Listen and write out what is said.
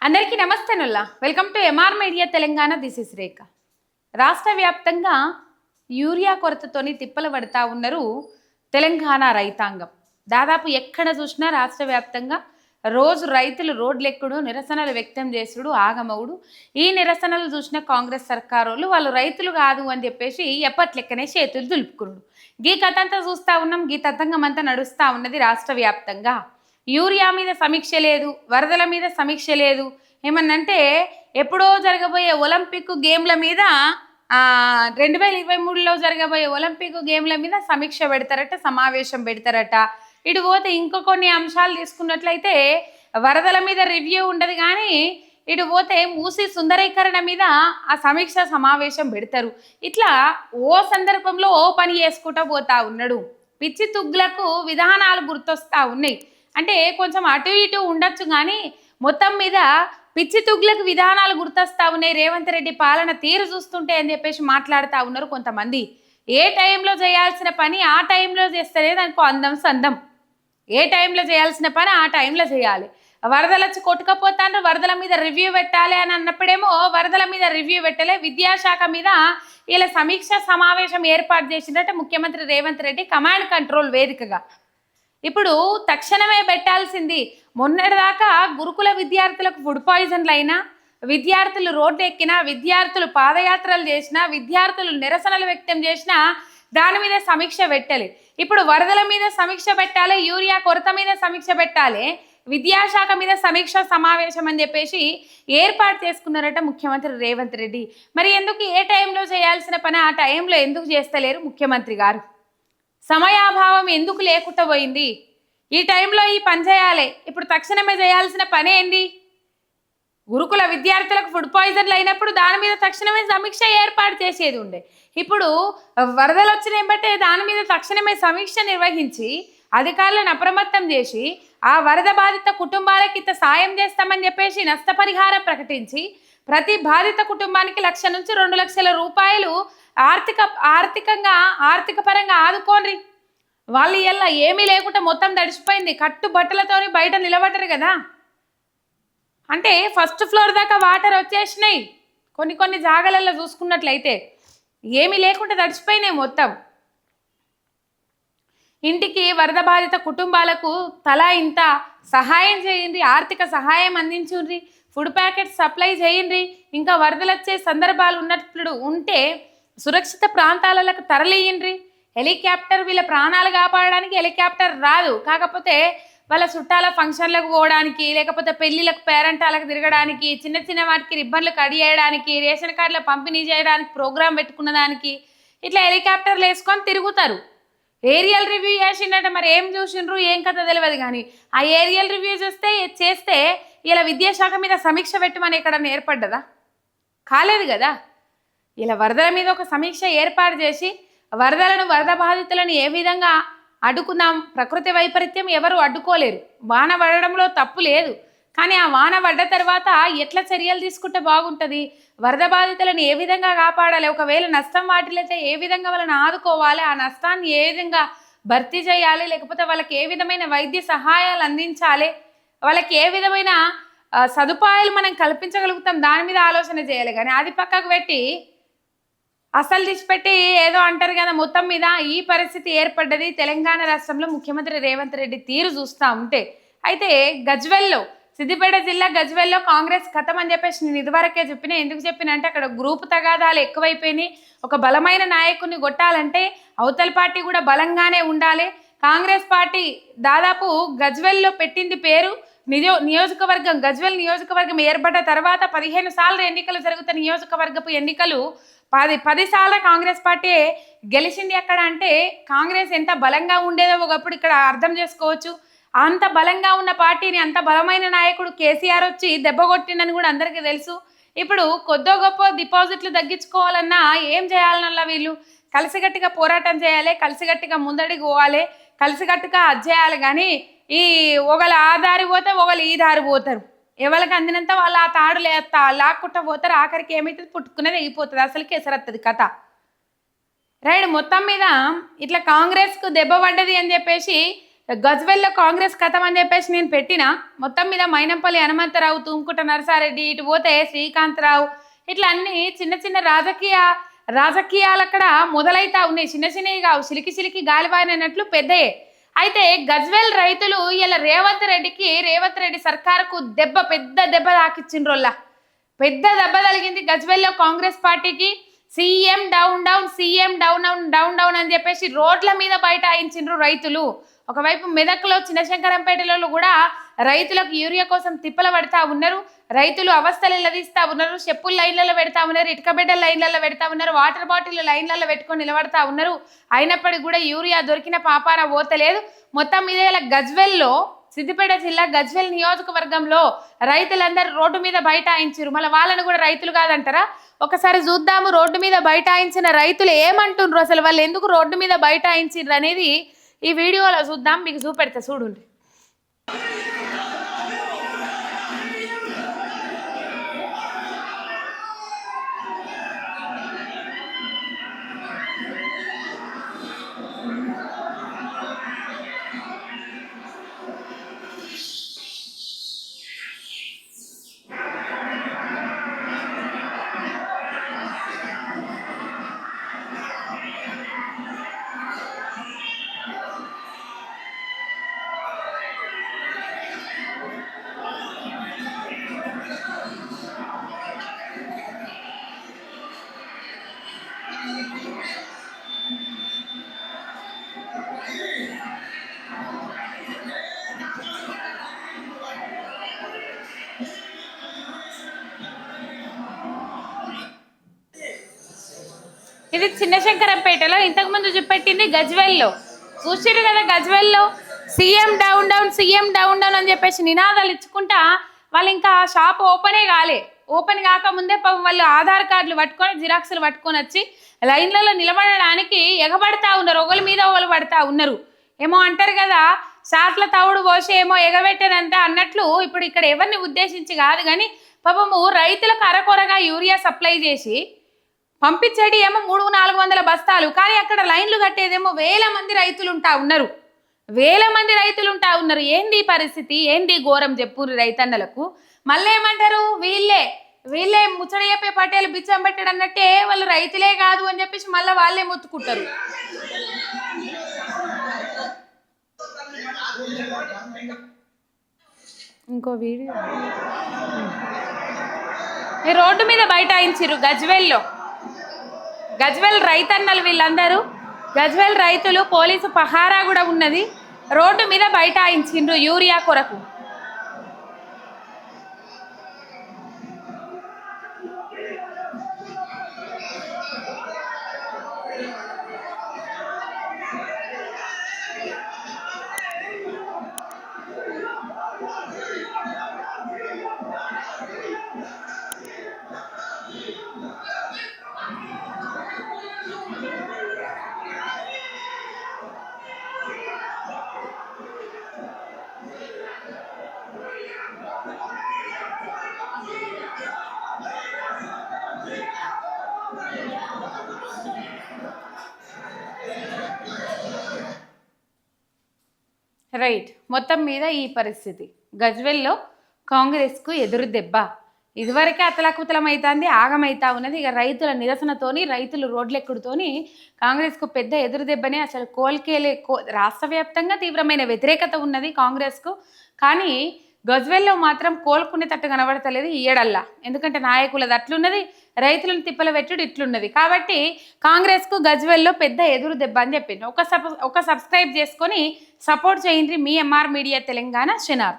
అందరికీ నమస్తేనుల్లా welcome to MR media Telangana. This is Rekha. రాష్ట్ర వ్యాప్తంగా యూరియా కొరతతోని తిప్పలు పడతా ఉన్నారు తెలంగాణ రైతాంగం. దాదాపు ఎక్కడ చూసినా రాష్ట్ర వ్యాప్తంగా రోజు రైతులు రోడ్లెక్కుడు నిరసనలు వ్యక్తం చేసుడు ఆగమవుడు. ఈ నిరసనలు చూసిన కాంగ్రెస్ సర్కారు వాళ్ళు రైతులు కాదు అని చెప్పేసి ఎప్పట్లెక్కనే చేతులు దులుపుకున్నాడు. గీ కథంతా చూస్తూ ఉన్నాం. గీ తతంగం అంతా నడుస్తూ ఉన్నది రాష్ట్ర వ్యాప్తంగా. యూరియా మీద సమీక్ష లేదు, వరదల మీద సమీక్ష లేదు. ఏమన్నంటే ఎప్పుడో జరగబోయే ఒలింపిక్ గేమ్ల మీద 2023లో జరగబోయే ఒలింపిక్ గేమ్ల మీద సమీక్ష పెడతారట, సమావేశం పెడతారట. ఇటు పోతే ఇంకో కొన్ని అంశాలు తీసుకున్నట్లయితే వరదల మీద రివ్యూ ఉండదు, కానీ ఇటు పోతే మూసి సుందరీకరణ మీద ఆ సమీక్ష సమావేశం పెడతారు. ఇట్లా ఓ సందర్భంలో ఓ పని చేసుకుంటూ పోతా ఉన్నాడు. పిచ్చి తుగ్లకు విధానాలు గుర్తొస్తా ఉన్నాయి. అంటే కొంచెం అటు ఇటు ఉండొచ్చు, కానీ మొత్తం మీద పిచ్చి తుగ్లకు విధానాలు గుర్తొస్తా ఉన్నాయి. రేవంత్ రెడ్డి పాలన తీరు చూస్తుంటే అని చెప్పేసి మాట్లాడుతూ ఉన్నారు కొంతమంది. ఏ టైంలో చేయాల్సిన పని ఆ టైంలో చేస్తేనే దానికి అందం సందం. ఏ టైంలో చేయాల్సిన పని ఆ టైంలో చేయాలి. వరదలు వచ్చి కొట్టుకపోతాను, వరదల మీద రివ్యూ పెట్టాలి అని అన్నప్పుడేమో వరదల మీద రివ్యూ పెట్టలే. విద్యాశాఖ మీద ఇలా సమీక్ష సమావేశం ఏర్పాటు చేసిందంటే ముఖ్యమంత్రి రేవంత్ రెడ్డి కమాండ్ కంట్రోల్ వేదికగా. ఇప్పుడు తక్షణమే పెట్టాల్సింది. మొన్నటిదాకా గురుకుల విద్యార్థులకు ఫుడ్ పాయిజన్లు అయినా, విద్యార్థులు రోడ్డు ఎక్కినా, విద్యార్థులు పాదయాత్రలు చేసినా, విద్యార్థులు నిరసనలు వ్యక్తం చేసినా దాని మీద సమీక్ష పెట్టాలి. ఇప్పుడు వరదల మీద సమీక్ష పెట్టాలి, యూరియా కొరత మీద సమీక్ష పెట్టాలి, విద్యాశాఖ మీద సమీక్ష సమావేశం అని చెప్పేసి ఏర్పాటు చేసుకున్నారట ముఖ్యమంత్రి రేవంత్ రెడ్డి. మరి ఎందుకు ఏ టైంలో చేయాల్సిన పని ఆ టైంలో ఎందుకు చేస్తలేరు ముఖ్యమంత్రి గారు? సమయాభావం ఎందుకు లేకుండా పోయింది? ఈ టైంలో ఈ పని చేయాలి. ఇప్పుడు తక్షణమే చేయాల్సిన పని ఏంది? గురుకుల విద్యార్థులకు ఫుడ్ పాయిజన్లు అయినప్పుడు దాని మీద తక్షణమే సమీక్ష ఏర్పాటు చేసేది ఉండే. ఇప్పుడు వరదలు వచ్చినాయి బట్టే దాని మీద తక్షణమే సమీక్ష నిర్వహించి అధికారులను అప్రమత్తం చేసి ఆ వరద బాధిత కుటుంబాలకి ఇంత సాయం చేస్తామని చెప్పేసి నష్టపరిహారం ప్రకటించి ప్రతి బాధిత కుటుంబానికి 1,00,000 నుంచి 2,00,000 రూపాయలు ఆర్థిక పరంగా ఆదుకోండి. వాళ్ళు ఇలా ఏమీ లేకుండా మొత్తం తడిసిపోయింది, కట్టు బట్టలతోని బయట నిలబడ్డారు కదా. అంటే ఫస్ట్ ఫ్లోర్ దాకా వాటర్ వచ్చేసినాయి. కొన్ని జాగాలలో చూసుకున్నట్లయితే ఏమీ లేకుండా తడిసిపోయినాయి మొత్తం. ఇంటికి వరద బాధిత కుటుంబాలకు తలా ఇంత సహాయం చేయండి, ఆర్థిక సహాయం అందించుండ్రి, ఫుడ్ ప్యాకెట్స్ సప్లై చేయండి. ఇంకా వరదలు వచ్చే సందర్భాలు ఉన్నట్లు ఉంటే సురక్షిత ప్రాంతాలకు తరలియండ్రి. హెలికాప్టర్ వీళ్ళ ప్రాణాలు కాపాడడానికి హెలికాప్టర్ రాదు, కాకపోతే వాళ్ళ చుట్టాల ఫంక్షన్లకు పోవడానికి, లేకపోతే పెళ్ళిళ్ళకు పేరెంటాలకు తిరగడానికి, చిన్న వాటికి రిబ్బన్లు కట్ చేయడానికి, రేషన్ కార్డుల పంపిణీ చేయడానికి, ప్రోగ్రాం పెట్టుకున్న దానికి ఇట్లా హెలికాప్టర్లు వేసుకొని తిరుగుతారు. ఏరియల్ రివ్యూ చేసిండట, మరి ఏం చూసిండ్రు ఏం కథ తెలియదు. కానీ ఆ ఏరియల్ రివ్యూ చేస్తే ఇలా విద్యాశాఖ మీద సమీక్ష పెట్టమని ఎక్కడన్నా ఏర్పడ్డదా? కాలేదు కదా. ఇలా వరదల మీద ఒక సమీక్ష ఏర్పాటు చేసి వరద బాధితులను ఏ విధంగా అడ్డుకుందాం. ప్రకృతి వైపరీత్యం ఎవరు అడ్డుకోలేరు. వాన పడడంలో తప్పు లేదు, కానీ ఆ వాన పడ్డ తర్వాత ఎట్లా చర్యలు తీసుకుంటే బాగుంటుంది, వరద బాధితులను ఏ విధంగా కాపాడాలి, ఒకవేళ నష్టం వాటిల్లైతే ఏ విధంగా వాళ్ళని ఆదుకోవాలి, ఆ నష్టాన్ని ఏ విధంగా భర్తీ చేయాలి, లేకపోతే వాళ్ళకి ఏ విధమైన వైద్య సహాయాలు అందించాలి, వాళ్ళకి ఏ విధమైన సదుపాయాలు మనం కల్పించగలుగుతాం, దాని మీద ఆలోచన చేయాలి. కానీ అది పక్కకు పెట్టి అసలు తీసిపెట్టి ఏదో అంటారు కదా. మొత్తం మీద ఈ పరిస్థితి ఏర్పడ్డది తెలంగాణ రాష్ట్రంలో ముఖ్యమంత్రి రేవంత్ రెడ్డి తీరు చూస్తూ ఉంటే. అయితే గజ్వెల్లో, సిద్దిపేట జిల్లా గజ్వెల్లో కాంగ్రెస్ కథం అని చెప్పేసి నేను ఇదివరకే చెప్పిన. ఎందుకు చెప్పిన అంటే అక్కడ గ్రూపు తగాదాలు ఎక్కువైపోయినాయి. ఒక బలమైన నాయకుడిని కొట్టాలంటే అవతల పార్టీ కూడా బలంగానే ఉండాలి. కాంగ్రెస్ పార్టీ దాదాపు గజ్వెల్లో పెట్టింది పేరు నియోజకవర్గం. గజ్వెల్ నియోజకవర్గం ఏర్పడ్డ తర్వాత 15 సార్లు ఎన్నికలు జరుగుతున్న నియోజకవర్గపు ఎన్నికలు 10 సార్లు కాంగ్రెస్ పార్టీ గెలిచింది. ఎక్కడ అంటే కాంగ్రెస్ ఎంత బలంగా ఉండేదో ఒకప్పుడు ఇక్కడ అర్థం చేసుకోవచ్చు. అంత బలంగా ఉన్న పార్టీని, అంత బలమైన నాయకుడు కేసీఆర్ వచ్చి దెబ్బ కొట్టిందని కూడా అందరికీ తెలుసు. ఇప్పుడు కొద్దో గొప్ప డిపాజిట్లు తగ్గించుకోవాలన్నా ఏం చేయాలన్నా వీళ్ళు కలిసిగట్టిగా పోరాటం చేయాలి, కలిసిగట్టిగా ముందడికి పోవాలి, కలిసిగట్టుగా అది చేయాలి. కానీ ఈ ఒకళ్ళు ఆ దారి పోతే ఒకళ్ళు ఈ దారి పోతారు. ఎవరికి అందినంత వాళ్ళు ఆ తాడు లాక్కుంటా పోతారు. ఆఖరికి ఏమవుతుంది, పుట్టుకునేది అయిపోతుంది. అసలు కేసరత్తది కథ. రైట్. మొత్తం మీద ఇట్లా కాంగ్రెస్కు దెబ్బ పడ్డది అని చెప్పేసి గజ్వెల్లో కాంగ్రెస్ కథం అని చెప్పేసి నేను పెట్టిన. మొత్తం మీద మైనంపల్లి హనుమంతరావు, తుమ్కుట నరసారెడ్డి, ఇటు పోతే శ్రీకాంతరావు, ఇట్లా అన్ని చిన్న చిన్న రాజకీయాలు అక్కడ మొదలైతా ఉన్నాయి. చిన్న చిన్నవి కావు, సిలికి గాలివానట్లు పెద్దయే. అయితే గజ్వెల్ రైతులు ఇలా రేవంత్ రెడ్డి సర్కారుకు పెద్ద దెబ్బ తాకిచ్చిండ్రోల్లా. పెద్ద దెబ్బ తగిలింది గజ్వెల్లో కాంగ్రెస్ పార్టీకి. సీఎం డౌన్ అని చెప్పేసి రోడ్ల మీద బైఠాయించిండ్రు రైతులు. ఒకవైపు మెదక్లో చిన్నశంకరంపేటలో కూడా రైతులకు యూరియా కోసం తిప్పలు పడతా ఉన్నారు. రైతులు అవస్థలు ఎల్లదీస్తా ఉన్నారు. చెప్పులు లైన్లలో పెడతా ఉన్నారు, ఇటుక బిడ్డల లైన్లలో పెడతా ఉన్నారు, వాటర్ బాటిల్ లైన్లలో పెట్టుకొని నిలబడతా ఉన్నారు. అయినప్పటికీ కూడా యూరియా దొరికిన పాపాన పోతలేదు. మొత్తం మీద ఇలా గజ్వెల్లో, సిద్దిపేట జిల్లా గజ్వెల్ నియోజకవర్గంలో రైతులందరూ రోడ్డు మీద బైఠాయించారు. మళ్ళీ వాళ్ళని కూడా రైతులు కాదంటారా? ఒకసారి చూద్దాము రోడ్డు మీద బైఠాయించిన రైతులు ఏమంటుండ్రు, అసలు వాళ్ళు ఎందుకు రోడ్డు మీద బైఠాయించారు అనేది ఈ వీడియోలో చూద్దాం. మీకు చూపెడతా, చూడండి. ఇది చిన్నశంకరంపేటలో, ఇంతకుముందు చూపెట్టింది గజ్వెల్లో. చూసిరు కదా గజ్వెల్లో సీఎం డౌన్ అని చెప్పేసి నినాదాలు ఇచ్చుకుంటా వాళ్ళు ఇంకా షాప్ ఓపెన్ కాకముందే వాళ్ళు ఆధార్ కార్డులు పట్టుకొని, జిరాక్సులు పట్టుకొని వచ్చి లైన్లలో నిలబడడానికి ఎగబడతా ఉన్నారు. ఒకరి మీద ఒకరు పడతా ఉన్నారు. ఏమో అంటారు కదా, షాట్ల తవుడు పోసి ఏమో ఎగబెట్టానంట అన్నట్లు. ఇప్పుడు ఇక్కడ ఎవరిని ఉద్దేశించి కాదు కానీ పాపము రైతులకు అరకొరగా యూరియా సప్లై చేసి పంపించేటి ఏమో 300-400 బస్తాలు, కానీ అక్కడ లైన్లు కట్టేదేమో వేల మంది రైతులు ఉంటా ఉన్నారు. ఏంది పరిస్థితి, ఏంది ఘోరం చెప్పుర్రి రైతన్నలకు. మళ్ళీ ఏమంటారు, వీళ్ళే ముచ్చట చెప్పే పటేలు బిచ్చం పెట్టాడు అన్నట్టే వాళ్ళు రైతులే కాదు అని చెప్పేసి మళ్ళీ వాళ్ళే మొత్తుకుంటారు. ఇంకో వీడియో రోడ్డు మీద బైఠాయించిర్రు గజ్వెల్ రైతన్నలు వీళ్ళందరూ. గజ్వెల్ రైతులు, పోలీసు పహారా కూడా ఉన్నది. రోడ్డు మీద బైఠాయించిండ్రు యూరియా కొరకు. రైట్, మొత్తం మీద ఈ పరిస్థితి గజ్వెల్లో కాంగ్రెస్కు ఎదురు దెబ్బ. ఇదివరకే అతలాకుతలమైతుంది, ఆగమైతా ఉన్నది. ఇక రైతుల నిరసనతోని, రైతులు రోడ్లెక్కుడుతోని కాంగ్రెస్కు పెద్ద ఎదురు దెబ్బనే. అసలు రాష్ట్ర వ్యాప్తంగా తీవ్రమైన వ్యతిరేకత ఉన్నది కాంగ్రెస్కు. కానీ గజ్వెల్లో మాత్రం కోలుకునేటట్టు కనబడతలేదు ఈ ఏడల్లా. ఎందుకంటే నాయకులది అట్లున్నది, రైతులను తిప్పల పెట్టుడు ఇట్లున్నది. కాబట్టి కాంగ్రెస్కు గజ్వెల్లో పెద్ద ఎదురు దెబ్బ అని చెప్పింది. ఒక సబ్స్క్రైబ్ చేసుకొని సపోర్ట్ చేయండి. మీ ఎంఆర్ మీడియా తెలంగాణ. షెనార్.